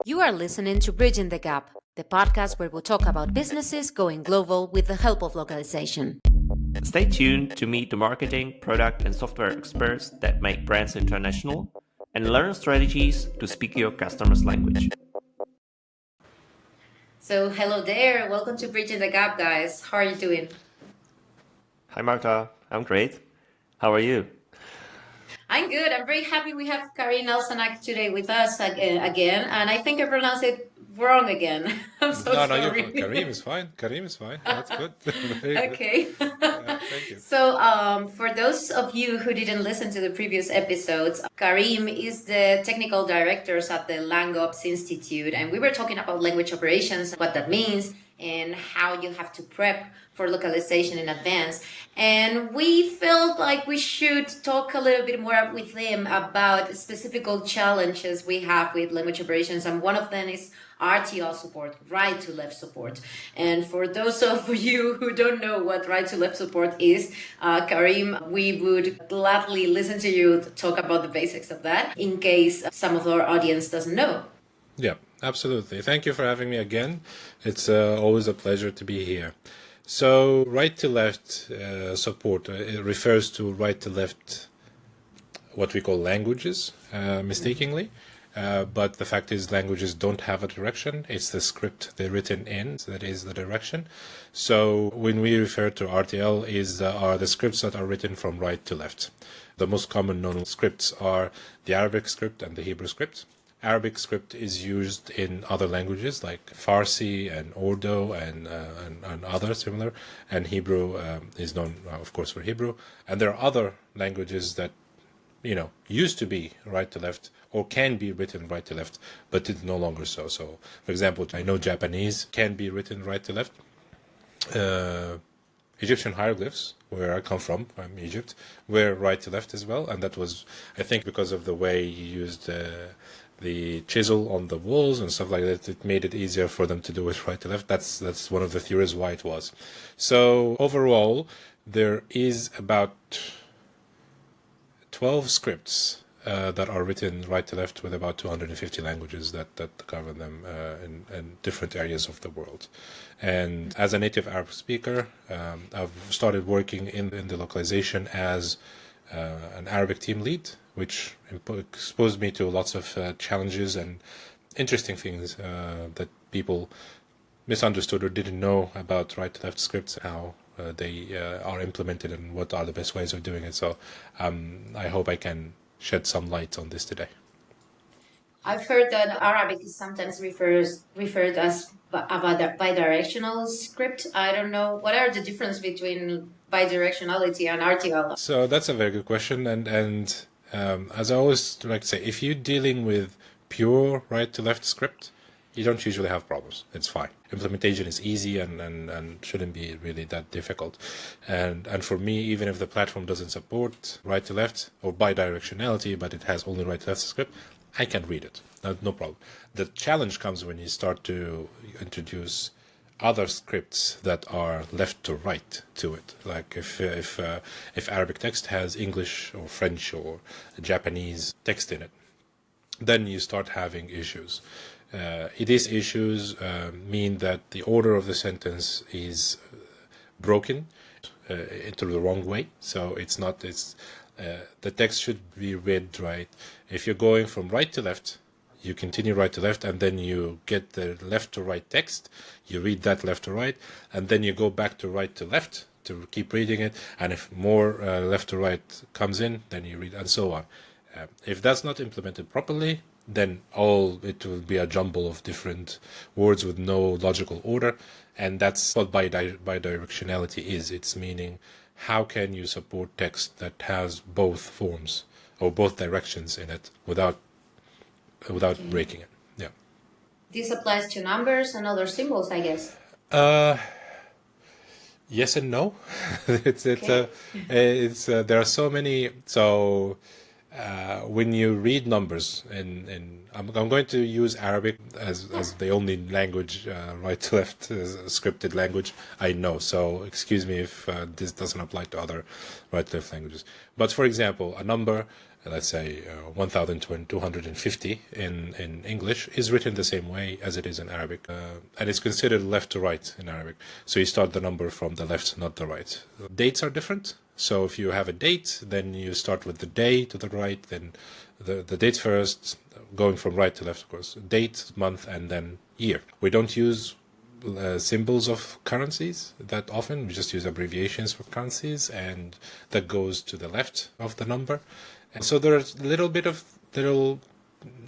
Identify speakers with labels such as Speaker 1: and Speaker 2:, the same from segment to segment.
Speaker 1: You are listening to Bridging the Gap, the podcast where we'll talk about businesses going global with the help of localization.
Speaker 2: Stay tuned to meet the marketing, product, and software experts that make brands international and learn strategies to speak your customers' language.
Speaker 1: So, hello there. Welcome to Bridging the Gap, guys. How are you doing?
Speaker 2: Hi, Marta. I'm great. How are you?
Speaker 1: I'm good. I'm very happy we have Kareem Ennassag today with us again. And I think I pronounced it wrong again. I'm so
Speaker 3: No,
Speaker 1: sorry.
Speaker 3: you're fine. Kareem is fine. Kareem is fine. That's good. Very good.
Speaker 1: Okay.
Speaker 3: Thank you.
Speaker 1: So, for those of you who didn't listen to the previous episodes, Kareem is the technical directors at the LangOps Institute, and we were talking about language operations, what that means, and how you have to prep for localization in advance. And we felt like we should talk a little bit more with them about specific challenges we have with language operations, and one of them is RTL support, right to left support. And for those of you who don't know what right to left support is, Kareem, we would gladly listen to you talk about the basics of that in case some of our audience doesn't know.
Speaker 3: Yeah, absolutely. Thank you for having me again. It's always a pleasure to be here. So, right to left support it refers to right to left, what we call languages, mistakenly. But the fact is, languages don't have a direction. It's the script they're written in that is the direction. So when we refer to RTL, are the scripts that are written from right to left. The most common known scripts are the Arabic script and the Hebrew script. Arabic script is used in other languages like Farsi and Urdu and other similar. And Hebrew is known, of course, for Hebrew. And there are other languages that used to be right to left or can be written right to left, but it's no longer so. So, for example, I know Japanese can be written right to left. Egyptian hieroglyphs, where I come from Egypt, were right to left as well. And that was, I think, because of the way you used the chisel on the walls and stuff like that, it made it easier for them to do it right to left. That's one of the theories why it was. So overall, there is about 12 scripts that are written right to left with about 250 languages that cover them in different areas of the world. And as a native Arab speaker, I've started working in the localization as an Arabic team lead, which exposed me to lots of challenges and interesting things that people misunderstood or didn't know about right to left scripts, how they are implemented and what are the best ways of doing it. So I hope I can shed some light on this today.
Speaker 1: I've heard that Arabic is sometimes referred as a bidirectional script. I don't know. What are the difference between bidirectionality and RTL?
Speaker 3: So that's a very good question. And as I always like to say, if you're dealing with pure right to left script, you don't usually have problems. It's fine. Implementation is easy and shouldn't be really that difficult. And for me, even if the platform doesn't support right to left or bidirectionality, but it has only right to left script, I can read it. No problem. The challenge comes when you start to introduce other scripts that are left to right to it. Like if Arabic text has English or French or Japanese text in it, then you start having issues. These issues mean that the order of the sentence is broken into the wrong way. So the text should be read right. If you're going from right to left, you continue right to left, and then you get the left to right text. You read that left to right, and then you go back to right to left to keep reading it. And if more left to right comes in, then you read, and so on. If that's not implemented properly, then it will be a jumble of different words with no logical order. And that's what bidirectionality is. It's meaning, how can you support text that has both forms or both directions in it without breaking it? Yeah.
Speaker 1: This applies to numbers and other symbols, I guess.
Speaker 3: Yes and no. There are so many. So when you read numbers, I'm going to use Arabic as the only language, right to left scripted language I know. So excuse me if this doesn't apply to other right to left languages. But for example, a number let's say 1,250 in English, is written the same way as it is in Arabic. And it's considered left to right in Arabic. So you start the number from the left, not the right. Dates are different. So if you have a date, then you start with the day to the right, then the date first, going from right to left, of course. Date, month, and then year. We don't use symbols of currencies that often. We just use abbreviations for currencies, and that goes to the left of the number. And so there's a little bit of little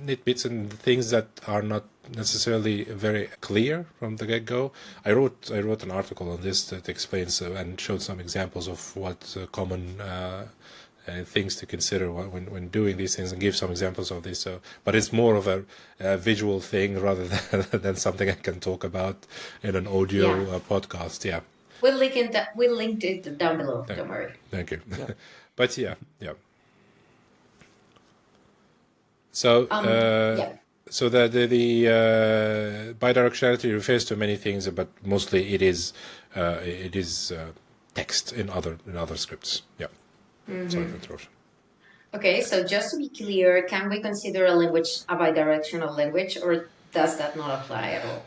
Speaker 3: nitbits and things that are not necessarily very clear from the get-go. I wrote an article on this that explains and showed some examples of what common things to consider when doing these things, and give some examples of this. But it's more of a visual thing rather than something I can talk about in an audio podcast. Yeah,
Speaker 1: We'll link it down below. Don't worry.
Speaker 3: Thank you. Yeah. But yeah. So so the bidirectionality refers to many things, but mostly it is text in other scripts. Yeah. Sorry for interruption.
Speaker 1: Okay, so just to be clear, can we consider a language a bidirectional language, or does that not apply at all?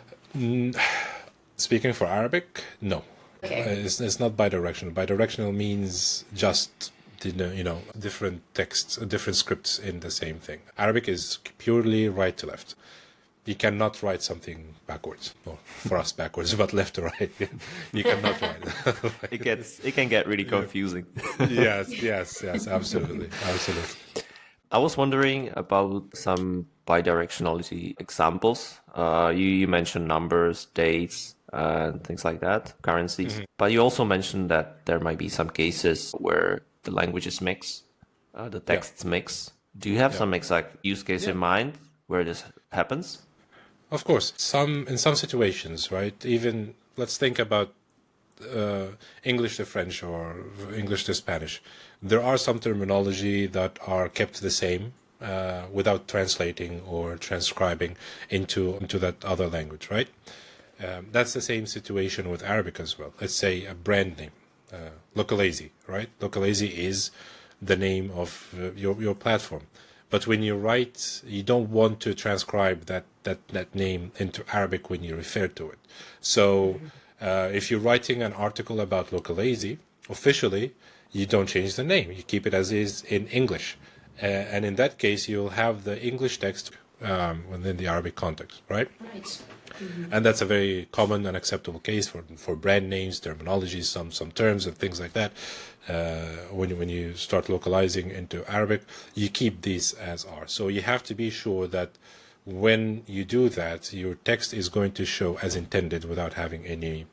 Speaker 3: Speaking for Arabic, no.
Speaker 1: Okay.
Speaker 3: It's not bidirectional. Bidirectional means just different texts, different scripts in the same thing. Arabic is purely right to left. You cannot write something backwards, or for us backwards, but left to right. You cannot write.
Speaker 2: It can get really confusing.
Speaker 3: Yes, absolutely.
Speaker 2: I was wondering about some bidirectionality examples. You mentioned numbers, dates, and things like that, currencies. But you also mentioned that there might be some cases where the languages mix, the texts mix. Do you have some exact use case in mind where this happens?
Speaker 3: Of course, in some situations, right? Even let's think about English to French or English to Spanish. There are some terminology that are kept the same without translating or transcribing into that other language, right? That's the same situation with Arabic as well. Let's say a brand name, Localazy, right? Localazy is the name of your platform. But when you write, you don't want to transcribe that name into Arabic when you refer to it. So if you're writing an article about Localazy, officially, you don't change the name. You keep it as is in English. And in that case, you'll have the English text within the Arabic context, right?
Speaker 1: Right.
Speaker 3: And that's a very common and acceptable case for brand names, terminologies, some terms and things like that. When you start localizing into Arabic, you keep these as are. So you have to be sure that when you do that, your text is going to show as intended without having any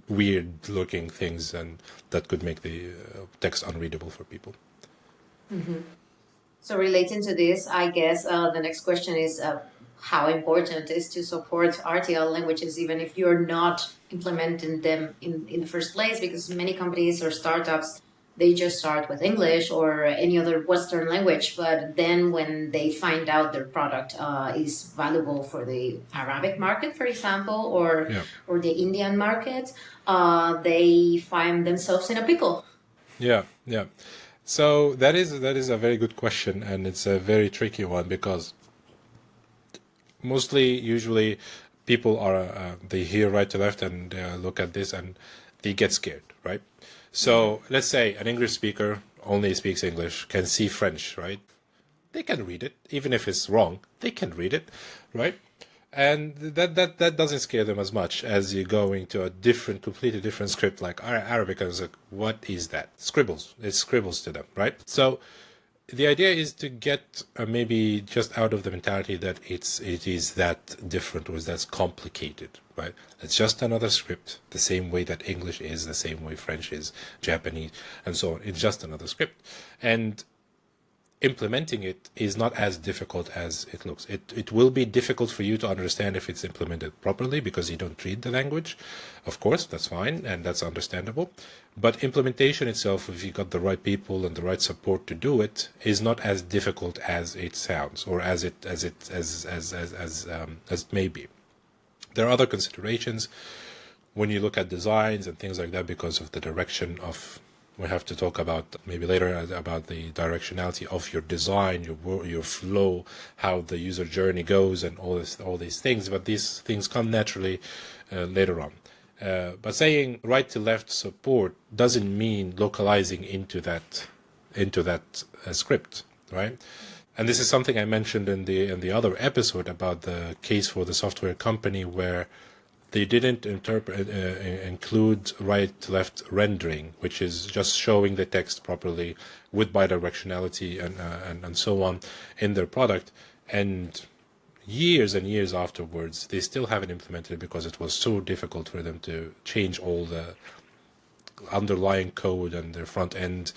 Speaker 3: weird looking things and that could make the text unreadable for people.
Speaker 1: So relating to this, I guess the next question is how important it is to support RTL languages, even if you're not implementing them in the first place, because many companies or startups, they just start with English or any other Western language, but then when they find out their product is valuable for the Arabic market, for example, or the Indian market, they find themselves in a pickle.
Speaker 3: Yeah. So that is a very good question, and it's a very tricky one because usually people are they hear right to left and look at this and they get scared, right? So let's say an English speaker only speaks English, can see French, right? They can read it, even if it's wrong. They can read it, right? And that doesn't scare them as much as you go into a completely different script like Arabic. And it's like, what is that? Scribbles. It's scribbles to them, right? So the idea is to get maybe just out of the mentality that it is that different or that's complicated, right? It's just another script, the same way that English is, the same way French is, Japanese, and so on. It's just another script. And implementing it is not as difficult as it looks. It will be difficult for you to understand if it's implemented properly because you don't read the language. Of course, that's fine and that's understandable. But implementation itself, if you got the right people and the right support to do it, is not as difficult as it sounds or as it may be. There are other considerations when you look at designs and things like that because of the direction of We have to talk about maybe later about the directionality of your design, your flow, how the user journey goes, and all these things. But these things come naturally later on. But saying right to left support doesn't mean localizing into that script, right? And this is something I mentioned in the other episode about the case for the software company where they didn't include right-left rendering, which is just showing the text properly with bidirectionality and so on in their product. And years and years afterwards, they still haven't implemented it because it was so difficult for them to change all the underlying code and their front end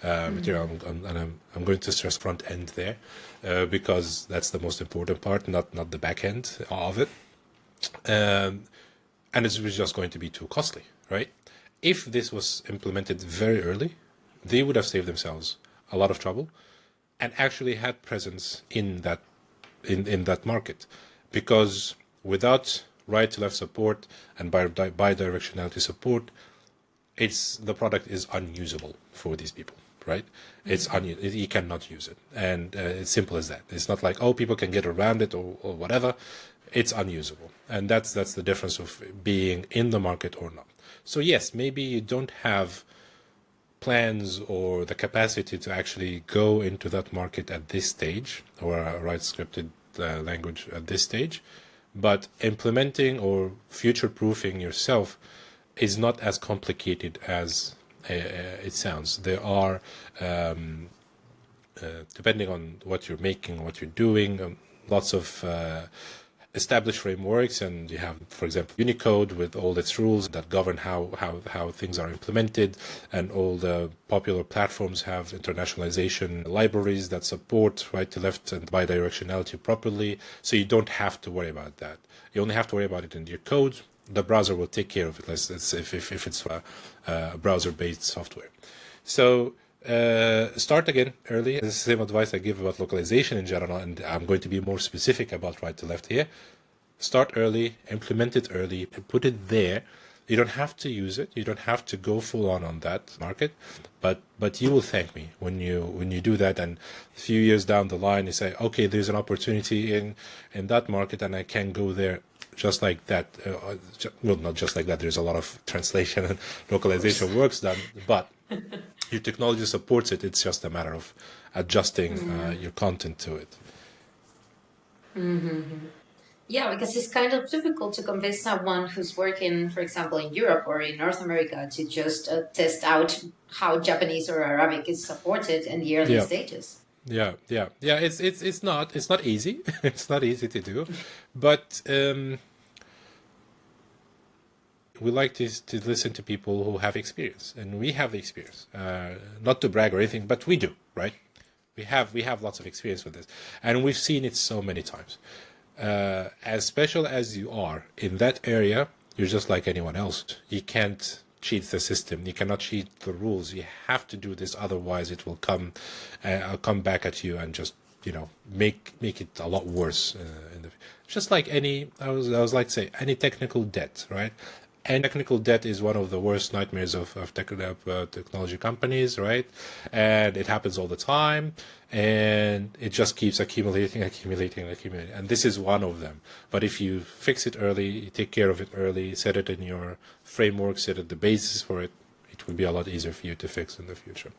Speaker 3: material. I'm going to stress front end there because that's the most important part, not the back end of it. And it was just going to be too costly, right? If this was implemented very early, they would have saved themselves a lot of trouble and actually had presence in that market. Because without right to left support and bidirectionality support, the product is unusable for these people, right? It's you cannot use it, and it's simple as that. It's not like, oh, people can get around it or whatever. It's unusable, and that's the difference of being in the market or not. So yes, maybe you don't have plans or the capacity to actually go into that market at this stage or write scripted language at this stage, but implementing or future-proofing yourself is not as complicated as it sounds. There are, depending on what you're making, what you're doing, lots of established frameworks, and you have, for example, Unicode with all its rules that govern how things are implemented, and all the popular platforms have internationalization libraries that support right to left and bidirectionality properly, so you don't have to worry about that. You only have to worry about it in your code. The browser will take care of it if it's a browser-based software. So start again early. This is the same advice I give about localization in general, and I'm going to be more specific about right to left here. Start early, implement it early, put it there. You don't have to use it. You don't have to go full on that market, but you will thank me when you do that. And a few years down the line, you say, okay, there's an opportunity in that market, and I can go there. Just like that, well, not just like that. There's a lot of translation and localization works done, but your technology supports it. It's just a matter of adjusting your content to it.
Speaker 1: Yeah, because it's kind of difficult to convince someone who's working, for example, in Europe or in North America to just test out how Japanese or Arabic is supported in the early stages.
Speaker 3: Yeah. It's not easy. It's not easy to do, but we like to listen to people who have experience, and we have the experience. Not to brag or anything, but we do, right? We have lots of experience with this, and we've seen it so many times. As special as you are in that area, you're just like anyone else. You can't cheat the system. You cannot cheat the rules. You have to do this, otherwise it will come back at you and just make it a lot worse. Just like any any technical debt, right? And technical debt is one of the worst nightmares of technology companies, right? And it happens all the time, and it just keeps accumulating. And this is one of them. But if you fix it early, you take care of it early, set it in your framework, set it the basis for it, it will be a lot easier for you to fix in the future.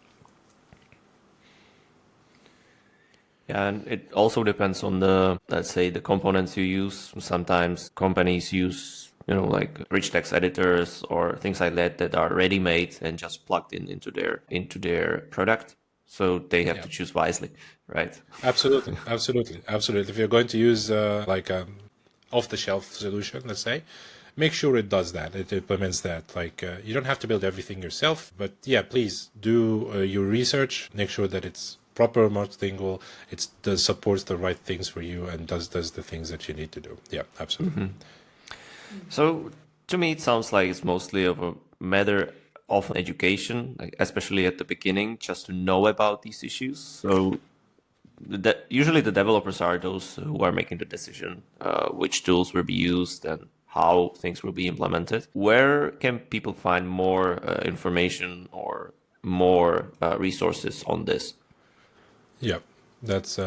Speaker 2: Yeah, and it also depends on let's say, the components you use. Sometimes companies use like rich text editors or things like that are ready-made and just plugged into their product. So they have to choose wisely, right?
Speaker 3: Absolutely. If you're going to use like an off-the-shelf solution, let's say, make sure it does that. It implements that. You don't have to build everything yourself, but yeah, please do your research. Make sure that it's proper multilingual. It supports the right things for you and does the things that you need to do. Yeah, absolutely.
Speaker 2: So to me, it sounds like it's mostly of a matter of education, especially at the beginning, just to know about these issues. So usually the developers are those who are making the decision which tools will be used and how things will be implemented. Where can people find more information or more resources on this.
Speaker 3: Yeah, that's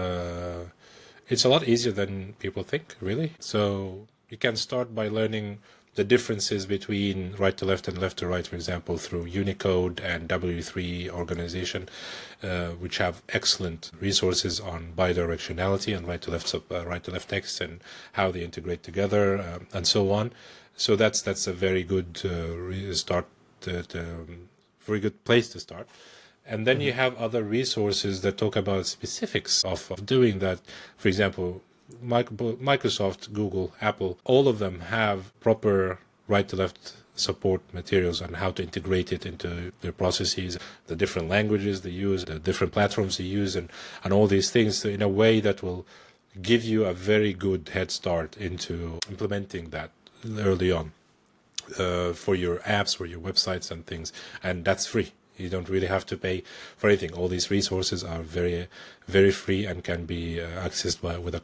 Speaker 3: it's a lot easier than people think, really. So you can start by learning the differences between right to left and left to right, for example, through Unicode and W3 organization, which have excellent resources on bidirectionality and right to left text and how they integrate together, and so on. So that's a very good start, very good place to start. And then you have other resources that talk about specifics of doing that. For example, Microsoft, Google, Apple, all of them have proper right-to-left support materials on how to integrate it into their processes, the different languages they use, the different platforms they use, and all these things in a way that will give you a very good head start into implementing that early on for your apps, for your websites and things. And that's free. You don't really have to pay for anything. All these resources are very, very free and can be accessed with a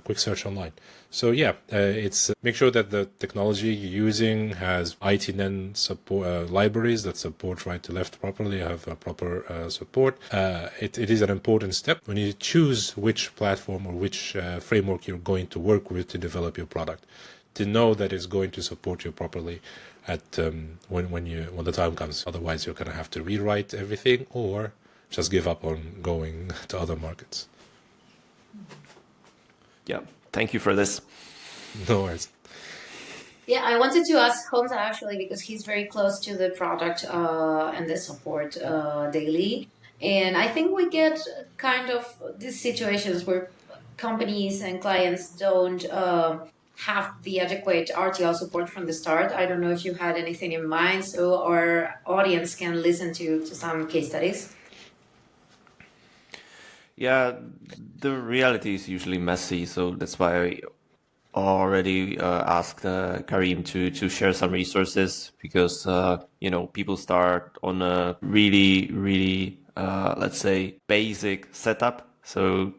Speaker 3: quick search online. So yeah, it's make sure that the technology you're using has ITNN support libraries that support right to left properly, have proper support. It is an important step when you choose which platform or which framework you're going to work with to develop your product, to know that it's going to support you properly at when the time comes. Otherwise, you're going to have to rewrite everything or just give up on going to other markets.
Speaker 2: Yeah, thank you for this.
Speaker 3: No worries.
Speaker 1: Yeah, I wanted to ask Hamza actually because he's very close to the product and the support daily. And I think we get kind of these situations where companies and clients don't have the adequate RTL support from the start. I don't know if you had anything in mind, so our audience can listen to some case studies.
Speaker 2: Yeah, the reality is usually messy, so that's why I already asked Kareem to share some resources, because people start on a really let's say basic setup. So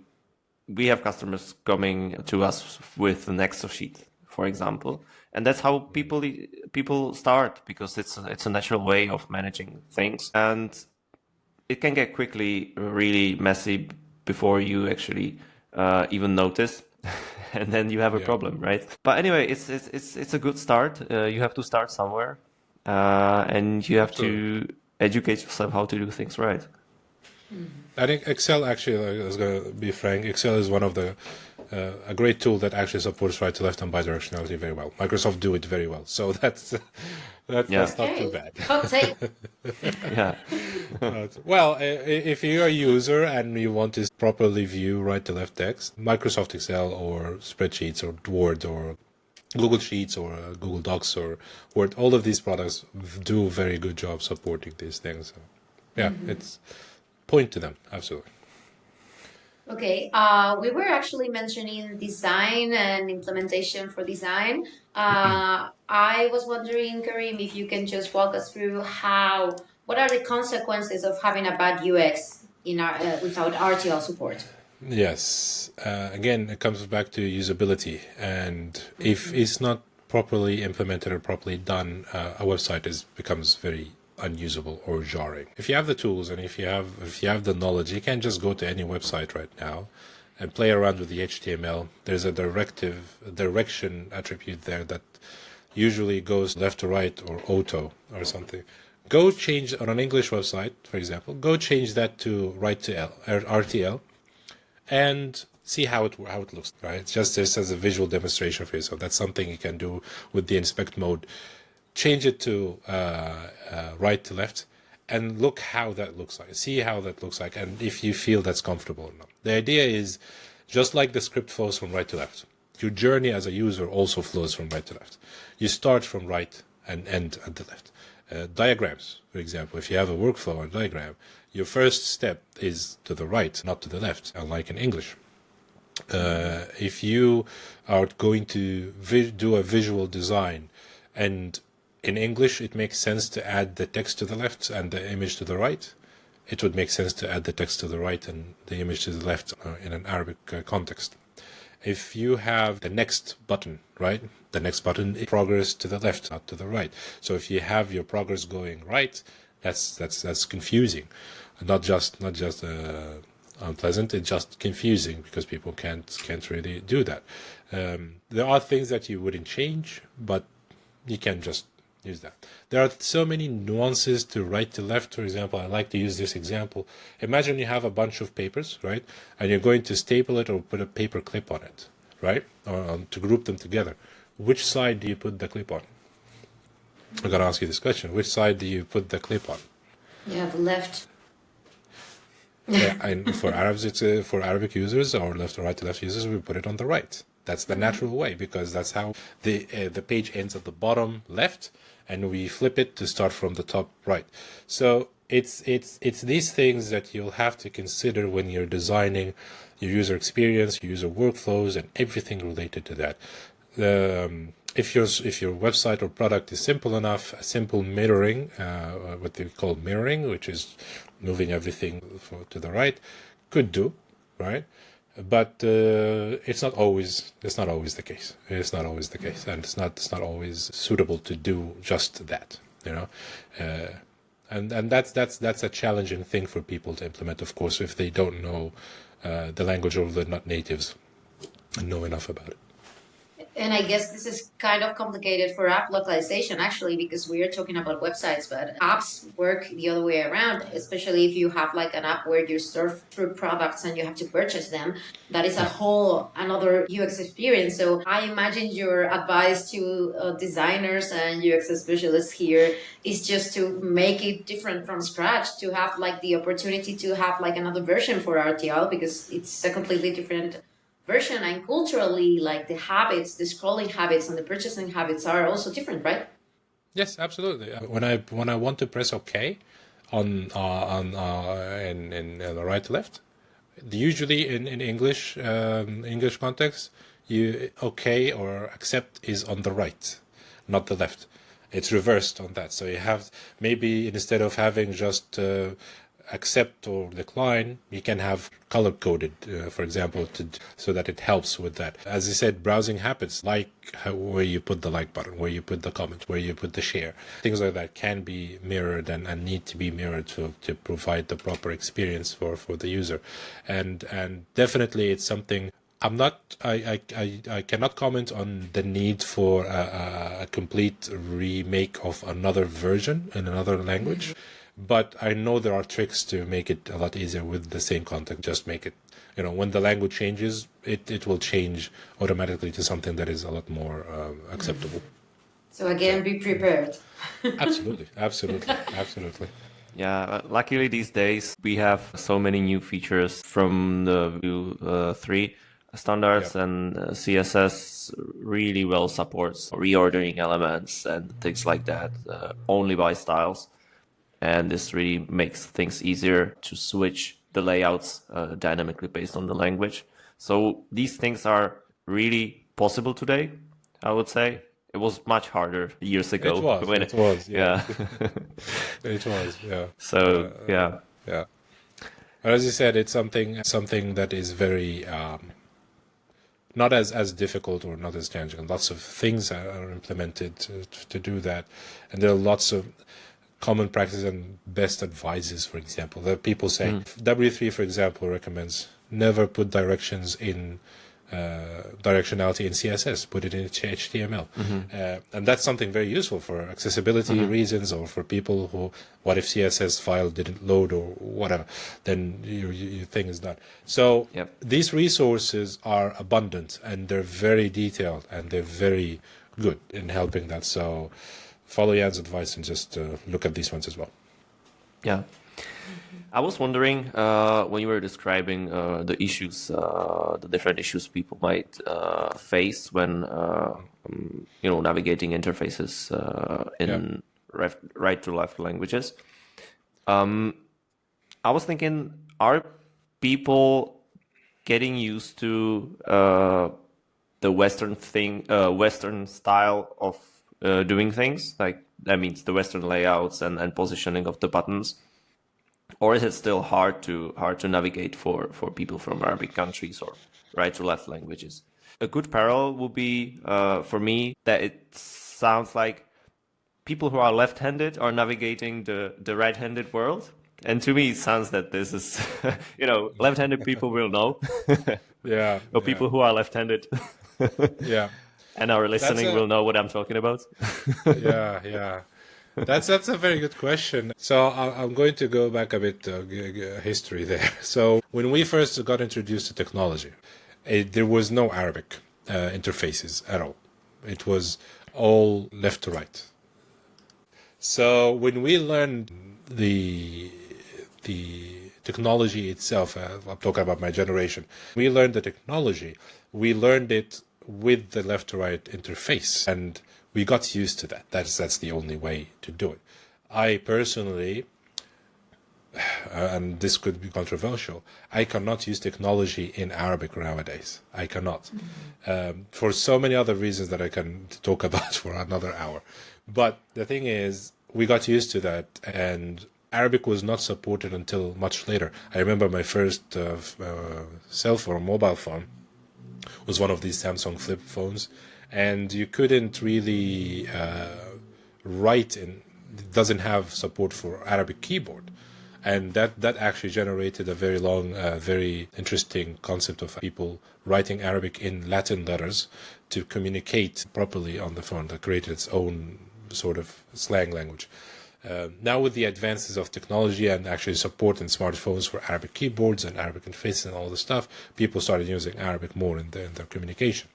Speaker 2: we have customers coming to us with an Excel sheet, for example, and that's how people start, because it's a natural way of managing things, and it can get quickly really messy before you actually even notice, and then you have a problem, right? But anyway, it's a good start. You have to start somewhere, and you have to educate yourself how to do things right.
Speaker 3: I think Excel actually, I was going to be frank, Excel is one of the a great tool that actually supports right to left and bidirectionality very well. Microsoft do it very well, so that's not too bad.
Speaker 1: Hot take.
Speaker 2: Yeah.
Speaker 3: Well, if you're a user and you want to properly view right to left text, Microsoft Excel or spreadsheets or Word or Google Sheets or Google Docs or Word, all of these products do a very good job supporting these things. So, yeah, it's point to them, absolutely.
Speaker 1: Okay, we were actually mentioning design and implementation for design. I was wondering, Kareem, if you can just walk us through what are the consequences of having a bad UX without RTL support?
Speaker 3: Yes, again, it comes back to usability, and if it's not properly implemented or properly done, a website becomes very unusable or jarring. If you have the tools and if you have the knowledge, you can just go to any website right now and play around with the HTML. There's a direction attribute there that usually goes left to right or auto or something. Go change on an English website, for example. Go change that to right to RTL, and see how it looks. Right, just as a visual demonstration for yourself. That's something you can do with the inspect mode. Change it to right to left and look how that looks like. See how that looks like, and if you feel that's comfortable or not. The idea is, just like the script flows from right to left, your journey as a user also flows from right to left. You start from right and end at the left. Diagrams, for example, if you have a workflow or diagram, your first step is to the right, not to the left, unlike in English. If you are going to do a visual design, and in English, it makes sense to add the text to the left and the image to the right. It would make sense to add the text to the right and the image to the left in an Arabic context. If you have the next button, right? The next button is progress to the left, not to the right. So if you have your progress going right, That's confusing, not just unpleasant. It's just confusing because people can't really do that. There are things that you wouldn't change, but you can just use that. There are so many nuances to right to left. For example, I like to use this example. Imagine you have a bunch of papers, right? And you're going to staple it or put a paper clip on it, right? Or to group them together. Which side do you put the clip on? I'm going to ask you this question. Which side do you put the clip on?
Speaker 1: Yeah, the left.
Speaker 3: Yeah, and for Arabs, it's for Arabic users or left or right to left users, we put it on the right. That's the natural way because that's how the page ends at the bottom left, and we flip it to start from the top right. So it's these things that you'll have to consider when you're designing your user experience, your user workflows, and everything related to that. If your website or product is simple enough, a simple mirroring, what they call mirroring, which is moving everything to the right, could do, right? But it's not always the case. It's not always the case, and it's not always suitable to do just that, you know. And that's a challenging thing for people to implement, of course, if they don't know the language or they're not natives and know enough about it.
Speaker 1: And I guess this is kind of complicated for app localization, actually, because we are talking about websites, but apps work the other way around, especially if you have like an app where you surf through products and you have to purchase them. That is a whole another UX experience. So I imagine your advice to designers and UX specialists here is just to make it different from scratch, to have like the opportunity to have like another version for RTL, because it's a completely different version, and culturally, like the habits, the scrolling habits and the purchasing habits are also different, right?
Speaker 3: Yes, absolutely. When I want to press OK on in the right to left, usually in English English context, you OK or accept is on the right, not the left. It's reversed on that. So you have maybe instead of having just accept or decline, you can have color coded, for example, so that it helps with that. As I said, browsing habits, like where you put the like button, where you put the comment, where you put the share, things like that can be mirrored and need to be mirrored to provide the proper experience for the user. And definitely it's something I cannot comment on the need for a complete remake of another version in another language. But I know there are tricks to make it a lot easier with the same content. Just make it, when the language changes, it will change automatically to something that is a lot more acceptable.
Speaker 1: So again, be prepared.
Speaker 3: Absolutely.
Speaker 2: Yeah, luckily these days we have so many new features from the Vue 3 standards, and CSS really well supports reordering elements and things like that, only by styles. And this really makes things easier to switch the layouts dynamically based on the language. So these things are really possible today, I would say. It was much harder years ago.
Speaker 3: It was, yeah.
Speaker 2: It
Speaker 3: was, yeah.
Speaker 2: So, yeah.
Speaker 3: Yeah. But as you said, it's something that is very not as difficult or not as challenging. Lots of things are implemented to do that. And there are lots of common practices and best advices, for example, that people say. W3, for example, recommends never put directions in directionality in CSS, put it in HTML. And that's something very useful for accessibility reasons, or for people who, what if CSS file didn't load or whatever, then your thing is done. So these resources are abundant and they're very detailed and they're very good in helping that. So follow Jan's advice and just look at these ones as well.
Speaker 2: Yeah. I was wondering, when you were describing the issues, the different issues people might face when, navigating interfaces in right to left languages. I was thinking, are people getting used to the Western style of doing things? Like, that means the Western layouts and positioning of the buttons, or is it still hard to navigate for people from Arabic countries or right to left languages? A good parallel would be for me that it sounds like people who are left-handed are navigating the right-handed world. And to me, it sounds that this is, left-handed people will know,
Speaker 3: Yeah,
Speaker 2: or people who are left-handed
Speaker 3: yeah.
Speaker 2: and are listening
Speaker 3: a-
Speaker 2: will know what I'm talking about.
Speaker 3: Yeah. That's a very good question. So I'm going to go back a bit history there. So when we first got introduced to technology, there was no Arabic interfaces at all. It was all left to right. So when we learned the technology itself, I'm talking about my generation, we learned the technology. We learned it with the left to right interface, and we got used to that. That's the only way to do it. I personally, and this could be controversial, I cannot use technology in Arabic nowadays. I cannot. For so many other reasons that I can talk about for another hour. But the thing is, we got used to that, and Arabic was not supported until much later. I remember my first cell phone, mobile phone, was one of these Samsung flip phones, and you couldn't really write in. It doesn't have support for Arabic keyboard, and that actually generated a very long, very interesting concept of people writing Arabic in Latin letters to communicate properly on the phone. That created its own sort of slang language. Now with the advances of technology and actually support in smartphones for Arabic keyboards and Arabic interfaces and all this stuff, people started using Arabic more in their communication.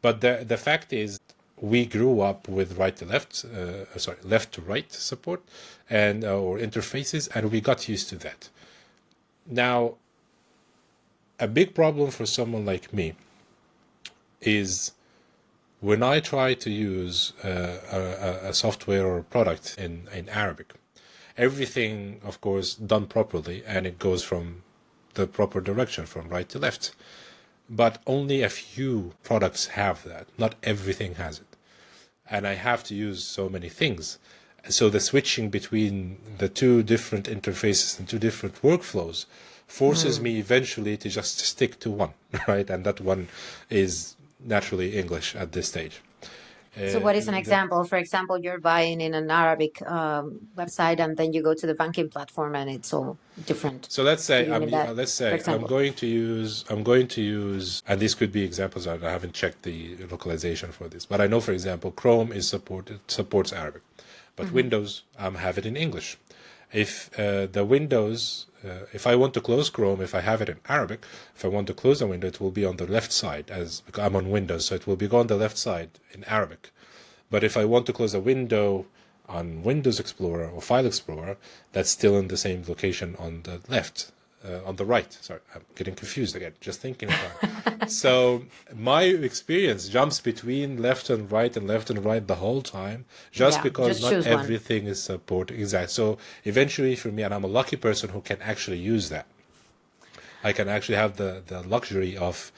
Speaker 3: But the fact is, we grew up with left to right support and or interfaces, and we got used to that. Now, a big problem for someone like me is when I try to use a software or a product in Arabic, everything, of course, done properly, and it goes from the proper direction, from right to left. But only a few products have that. Not everything has it. And I have to use so many things. So the switching between the two different interfaces and two different workflows forces me eventually to just stick to one, right? And that one is naturally English at this stage.
Speaker 1: So what is an example? For example, you're buying in an Arabic website, and then you go to the banking platform, and it's all different.
Speaker 3: So let's say I'm
Speaker 1: example?
Speaker 3: going to use, and these could be examples. I haven't checked the localization for this, but I know, for example, Chrome supports Arabic, but Windows have it in English. If the Windows, if I want to close Chrome, if I have it in Arabic, if I want to close the window, it will be on the left side, as I'm on Windows, so it will be on the left side in Arabic. But if I want to close a window on Windows Explorer or File Explorer, that's still in the same location on the left, on the right. Sorry, I'm getting confused again, just thinking about it. So my experience jumps between left and right the whole time, because not everything is supported. Exactly. So eventually for me, and I'm a lucky person who can actually use that, I can actually have the luxury of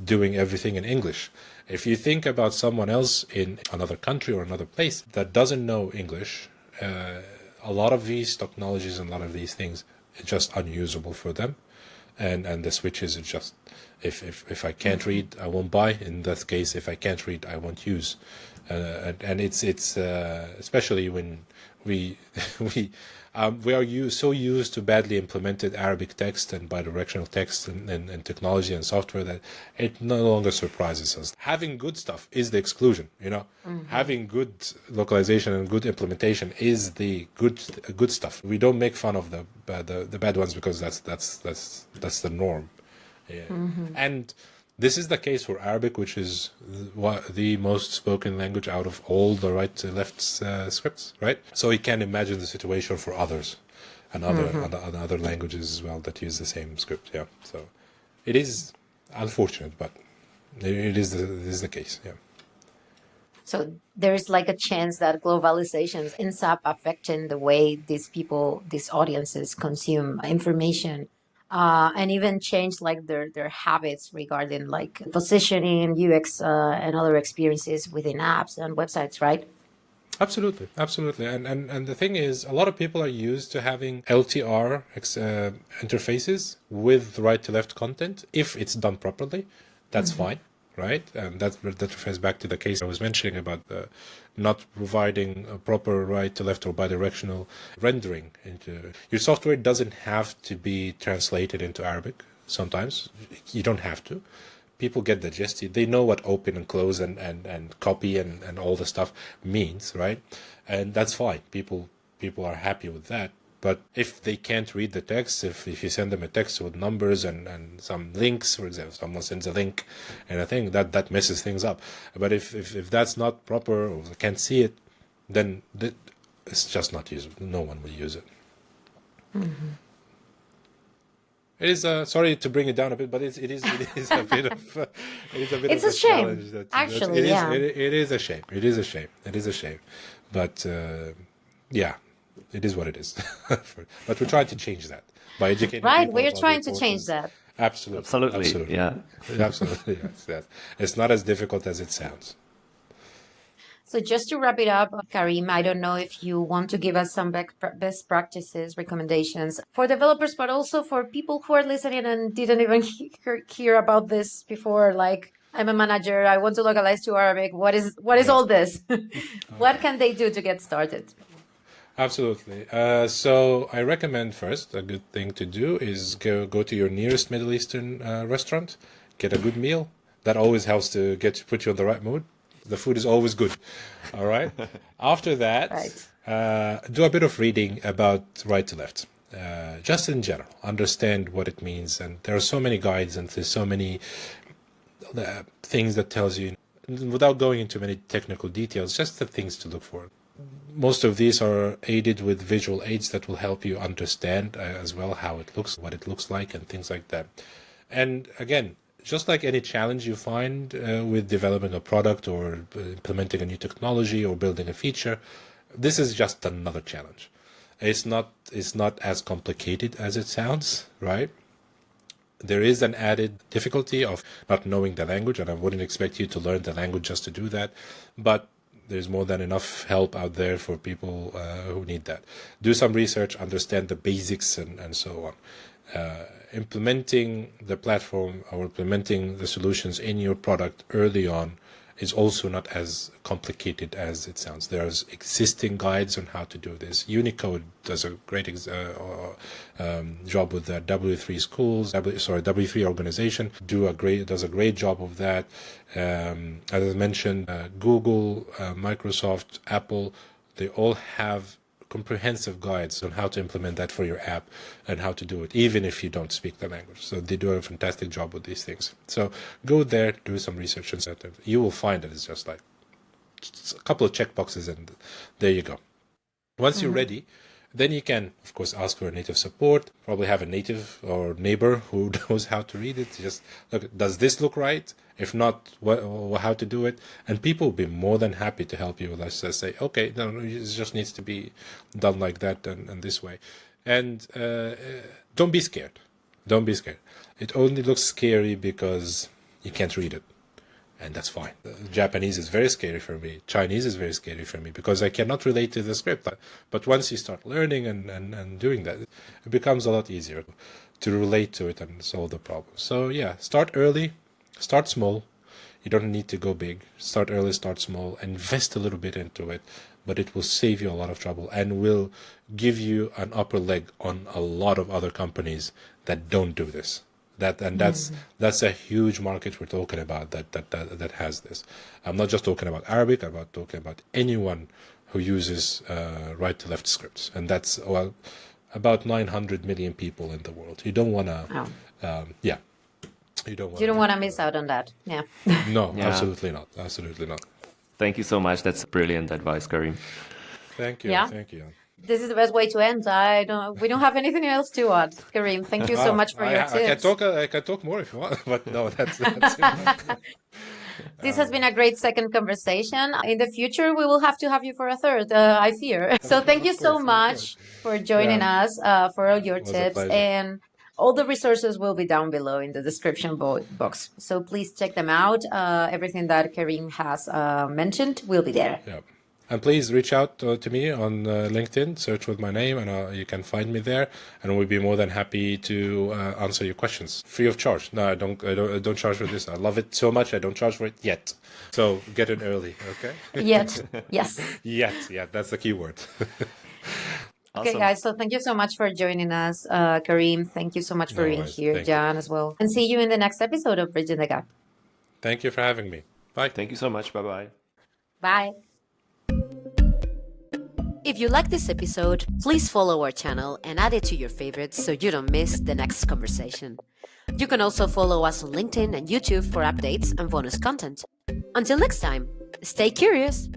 Speaker 3: doing everything in English. If you think about someone else in another country or another place that doesn't know English, a lot of these technologies and a lot of these things, it's just unusable for them. And the switches are just, if I can't read, I won't buy. In that case, if I can't read, I won't use. And it's especially when we are so used to badly implemented Arabic text and bidirectional text and technology and software that it no longer surprises us. Having good stuff is the exclusion, Having good localization and good implementation is the good stuff. We don't make fun of the bad ones because that's the norm. Yeah. And this is the case for Arabic, which is the most spoken language out of all the right to left scripts, right? So you can imagine the situation for others and other languages as well that use the same script. Yeah. So it is unfortunate, but it is the case. Yeah.
Speaker 1: So there's like a chance that globalization ends up affecting the way these audiences consume information. And even change like their habits regarding like positioning, UX, and other experiences within apps and websites, right?
Speaker 3: Absolutely. And the thing is, a lot of people are used to having LTR interfaces with right to left content. If it's done properly, that's fine. right? And that refers back to the case I was mentioning about not providing a proper right to left or bidirectional rendering into your software. Doesn't have to be translated into Arabic. Sometimes you don't have to. People get the gist. They know what open and close and copy and all the stuff means, right? And that's fine. People are happy with that. But if they can't read the text, if you send them a text with numbers and some links, for example, someone sends a link and a thing, that messes things up. But if that's not proper or they can't see it, then it's just not usable. No one will use it.
Speaker 1: Mm-hmm.
Speaker 3: It is sorry to bring it down a bit, but it is a bit of
Speaker 1: It's a shame.
Speaker 3: Challenge.
Speaker 1: Actually, yeah.
Speaker 3: It is a shame. It is a shame. But yeah. It is what it is. But we're trying to change that by educating
Speaker 1: Right,
Speaker 3: people
Speaker 1: we're
Speaker 3: about
Speaker 1: trying
Speaker 3: the
Speaker 1: to change
Speaker 3: importance.
Speaker 1: that.
Speaker 3: Absolutely.
Speaker 2: Yeah.
Speaker 3: Absolutely, yes. It's not as difficult as it sounds.
Speaker 1: So just to wrap it up, Kareem, I don't know if you want to give us some best practices, recommendations for developers, but also for people who are listening and didn't even hear about this before. Like, I'm a manager, I want to localize to Arabic. What is all this? What can they do to get started?
Speaker 3: Absolutely. So I recommend first, a good thing to do is go to your nearest Middle Eastern restaurant, get a good meal. That always helps to put you in the right mood. The food is always good. All right. After that, do a bit of reading about right to left. Just in general, understand what it means. And there are so many guides and there's so many things that tells you, without going into many technical details, just the things to look for. Most of these are aided with visual aids that will help you understand as well how it looks, what it looks like, and things like that. And again, just like any challenge you find with developing a product or implementing a new technology or building a feature, this is just another challenge. It's not as complicated as it sounds, right? There is an added difficulty of not knowing the language, and I wouldn't expect you to learn the language just to do that. But there's more than enough help out there for people who need that. Do some research, understand the basics, and so on. Implementing the platform or implementing the solutions in your product early on is also not as complicated as it sounds. There's existing guides on how to do this. Unicode does a great job with the W3 schools. W3 organization does a great job of that. As I mentioned, Google, Microsoft, Apple, they all have comprehensive guides on how to implement that for your app and how to do it, even if you don't speak the language. So they do a fantastic job with these things. So go there, do some research, and you will find that it's just like a couple of checkboxes, and there you go. Once you're ready, then you can, of course, ask for native support. Probably have a native or neighbor who knows how to read it. Just look, does this look right? If not, how to do it? And people will be more than happy to help you with us. Say, okay, no, it just needs to be done like that and this way. And don't be scared. Don't be scared. It only looks scary because you can't read it. And that's fine. Japanese is very scary for me. Chinese is very scary for me because I cannot relate to the script. But once you start learning and doing that, it becomes a lot easier to relate to it and solve the problem. So yeah, start early, start small. You don't need to go big. Start early, start small, invest a little bit into it, but it will save you a lot of trouble and will give you an upper leg on a lot of other companies that don't do this. That's a huge market we're talking about that has this. I'm not just talking about Arabic. I'm talking about anyone who uses right to left scripts, and that's about 900 million people in the world. You don't want to, you don't
Speaker 1: want to miss out on that. Yeah.
Speaker 3: No,
Speaker 2: Yeah.
Speaker 3: absolutely not. Absolutely not.
Speaker 2: Thank you so much. That's brilliant advice, Kareem.
Speaker 3: Thank you.
Speaker 1: Yeah.
Speaker 3: Thank you.
Speaker 1: This is the best way to end. We don't have anything else to add. Kareem, thank you so much for your tips.
Speaker 3: I can talk more if you want, but no, that's it.
Speaker 1: This has been a great second conversation. In the future, we will have to have you for a third, I fear. So thank you so much for joining us, for all your
Speaker 3: was a
Speaker 1: tips.
Speaker 3: pleasure.
Speaker 1: And all the resources will be down below in the description box. So please check them out. Everything that Kareem has mentioned will be there.
Speaker 3: Yeah. And please reach out to me on LinkedIn, search with my name, and you can find me there. And we'll be more than happy to answer your questions free of charge. No, I don't charge for this. I love it so much. I don't charge for it yet. So get in early, okay?
Speaker 1: Yet, yes.
Speaker 3: Yet, yeah, that's the key word.
Speaker 1: Okay,
Speaker 2: Awesome.
Speaker 1: guys, so thank you so much for joining us. Kareem, thank you so much for
Speaker 3: No
Speaker 1: being
Speaker 3: worries.
Speaker 1: here.
Speaker 3: Thank you.
Speaker 1: Jan as well. And see you in the next episode of Bridging the Gap.
Speaker 3: Thank you for having me. Bye.
Speaker 2: Thank you so much. Bye-bye.
Speaker 1: Bye. If you like this episode, please follow our channel and add it to your favorites so you don't miss the next conversation. You can also follow us on LinkedIn and YouTube for updates and bonus content. Until next time, stay curious.